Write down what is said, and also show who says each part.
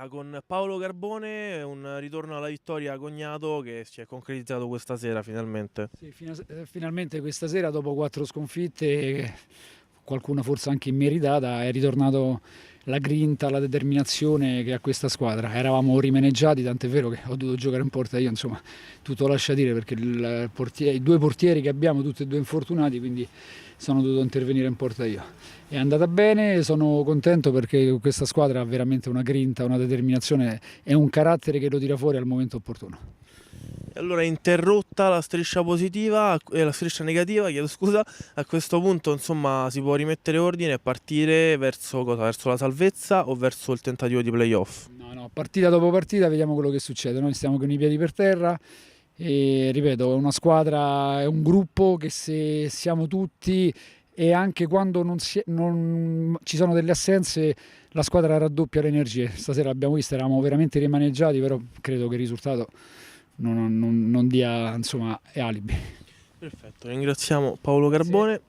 Speaker 1: Con Paolo Carbone un ritorno alla vittoria cognato che si è concretizzato questa sera finalmente.
Speaker 2: Sì, finalmente questa sera, dopo 4 sconfitte, qualcuna forse anche immeritata, è ritornato la grinta, la determinazione che ha questa squadra. Eravamo rimaneggiati, tant'è vero che ho dovuto giocare in porta io, insomma, tutto lascia dire perché i due portieri che abbiamo, tutti e due infortunati, quindi sono dovuto intervenire in porta io. È andata bene, sono contento perché questa squadra ha veramente una grinta, una determinazione e un carattere che lo tira fuori al momento opportuno.
Speaker 1: E allora interrotta la striscia positiva e la striscia negativa, chiedo scusa, a questo punto insomma si può rimettere ordine e partire verso cosa? Verso la salvezza o verso il tentativo di playoff?
Speaker 2: No, no, partita dopo partita vediamo quello che succede. Noi stiamo con i piedi per terra e ripeto, è una squadra, è un gruppo che se siamo tutti e anche quando non ci sono delle assenze, la squadra raddoppia le energie. Stasera l'abbiamo vista, eravamo veramente rimaneggiati, però credo che il risultato non dia insomma alibi.
Speaker 1: Perfetto, ringraziamo Paolo
Speaker 2: Grazie.
Speaker 1: Carbone.